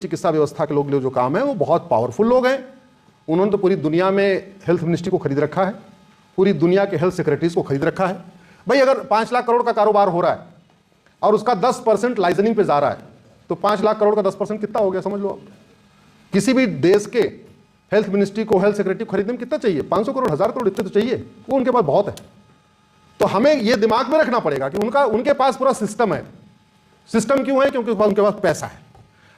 चिकित्सा व्यवस्था के लोग जो काम है वो बहुत पावरफुल लोग हैं। उन्होंने तो पूरी दुनिया में हेल्थ मिनिस्ट्री को खरीद रखा है, पूरी दुनिया के हेल्थ सेक्रेटरीज को खरीद रखा है। भाई अगर 5 लाख करोड़ का कारोबार हो रहा है और उसका 10% लाइसेंसिंग पे जा रहा है तो 5 लाख करोड़ का 10% कितना हो गया समझ लो आप। किसी भी देश के हेल्थ मिनिस्ट्री को, हेल्थ सेक्रेटरी को खरीदने में कितना चाहिए? 500 करोड़, 1000 करोड़, इतने तो चाहिए, वो उनके पास बहुत है। तो हमें ये दिमाग में रखना पड़ेगा कि उनके पास पूरा सिस्टम है। सिस्टम क्यों है? क्योंकि उनके पास पैसा है।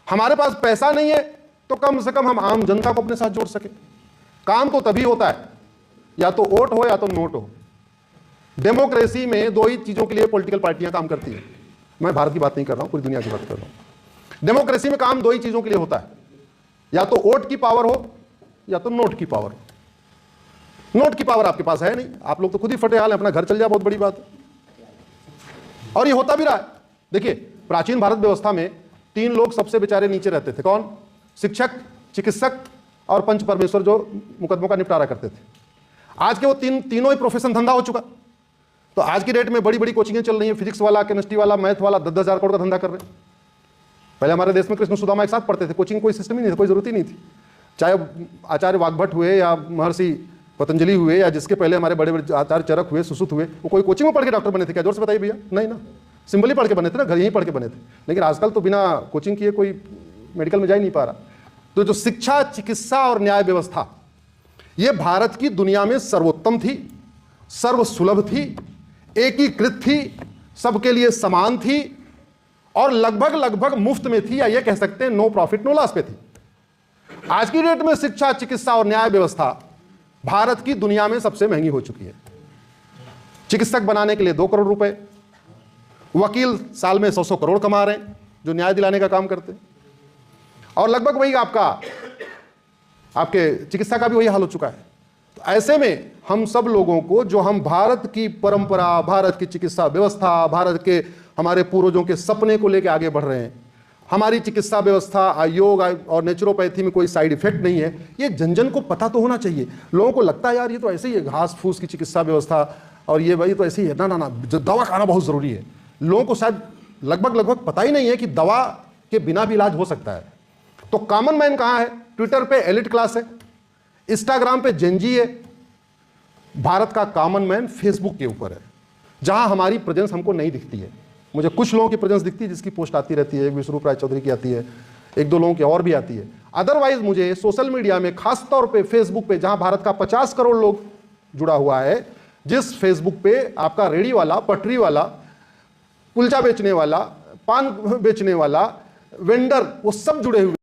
हमारे पास पैसा नहीं है तो कम से कम हम आम जनता को अपने साथ जोड़ सके। काम तो तभी होता है या तो वोट हो या तो नोट हो। डेमोक्रेसी में दो ही चीजों के लिए पॉलिटिकल पार्टियां काम करती हैं। मैं भारत की बात नहीं कर रहा हूं, पूरी दुनिया की बात कर रहा हूं। डेमोक्रेसी में काम दो ही चीजों के लिए होता है, या तो वोट की पावर हो या तो नोट की पावर हो। नोट की पावर आपके पास है नहीं, आप लोग तो खुद ही फटे हाल है, अपना घर चल जाए, बहुत बड़ी बात है। और ये होता भी रहा है। देखिए, प्राचीन भारत व्यवस्था में 3 लोग सबसे बेचारे नीचे रहते थे। कौन? शिक्षक, चिकित्सक और पंच परमेश्वर, जो मुकदमों का निपटारा करते थे। आज के वो तीनों ही प्रोफेशन धंधा हो चुका। तो आज की डेट में बड़ी बड़ी कोचिंगें चल रही हैं। फिजिक्स वाला, केमिस्ट्री वाला, मैथ वाला 10-10 हज़ार करोड़ का धंधा कर रहे हैं। पहले हमारे देश में कृष्ण सुदामा एक साथ पढ़ते थे, कोचिंग कोई सिस्टम ही नहीं था, कोई जरूरत ही नहीं थी। चाहे आचार्य वाग्भट हुए या महर्षि पतंजलि हुए या जिसके पहले हमारे बड़े बड़े आचार्य चरक हुए, सुश्रुत हुए, वो कोई कोचिंग में पढ़ के डॉक्टर बने थे क्या? जोर से बताइए भैया। नहीं ना, सिंपल ही पढ़ के बने थे ना, घर यहीं पढ़ के बने थे। लेकिन आजकल तो बिना कोचिंग किए कोई मेडिकल में जा ही नहीं पा रहा। तो जो शिक्षा, चिकित्सा और न्याय व्यवस्था, ये भारत की दुनिया में सर्वोत्तम थी, सर्वसुलभ थी, एकीकृत थी, सबके लिए समान थी और लगभग मुफ्त में थी, या ये कह सकते हैं नो प्रॉफिट नो लॉस पे थी। आज की डेट में शिक्षा, चिकित्सा और न्याय व्यवस्था भारत की दुनिया में सबसे महंगी हो चुकी है। चिकित्सक बनाने के लिए 2 करोड़ रुपए, वकील साल में 100 करोड़ कमा रहे हैं जो न्याय दिलाने का काम करते हैं। और लगभग वही आपके चिकित्सा का भी वही हाल हो चुका है। तो ऐसे में हम सब लोगों को, जो हम भारत की परंपरा, भारत की चिकित्सा व्यवस्था, भारत के हमारे पूर्वजों के सपने को लेकर आगे बढ़ रहे हैं, हमारी चिकित्सा व्यवस्था, योग और नेचुरोपैथी में कोई साइड इफेक्ट नहीं है, ये जन को पता तो होना चाहिए। लोगों को लगता है यार ये तो ऐसे ही है, घास फूस की चिकित्सा व्यवस्था और ये भाई तो ऐसे ही है। ना ना ना, दवा खाना बहुत जरूरी है। लोगों को शायद लगभग पता ही नहीं है कि दवा के बिना भी इलाज हो सकता है। तो कॉमन मैन कहां है? ट्विटर पे एलिट क्लास है, इंस्टाग्राम पे जेनजी है। भारत का कॉमन मैन फेसबुक के ऊपर है, जहां हमारी प्रेजेंस हमको नहीं दिखती है। मुझे कुछ लोगों की प्रेजेंस दिखती है, जिसकी पोस्ट आती रहती है, विश्वरूप राय चौधरी की आती है, 1-2 लोगों की और भी आती है। अदरवाइज मुझे सोशल मीडिया में, खासतौर पे फेसबुक पे, जहां भारत का 50 करोड़ लोग जुड़ा हुआ है, जिस फेसबुक पे आपका रेडी वाला, पटरी वाला, कुलचा बेचने वाला, पान बेचने वाला, वेंडर, वो सब जुड़े हुए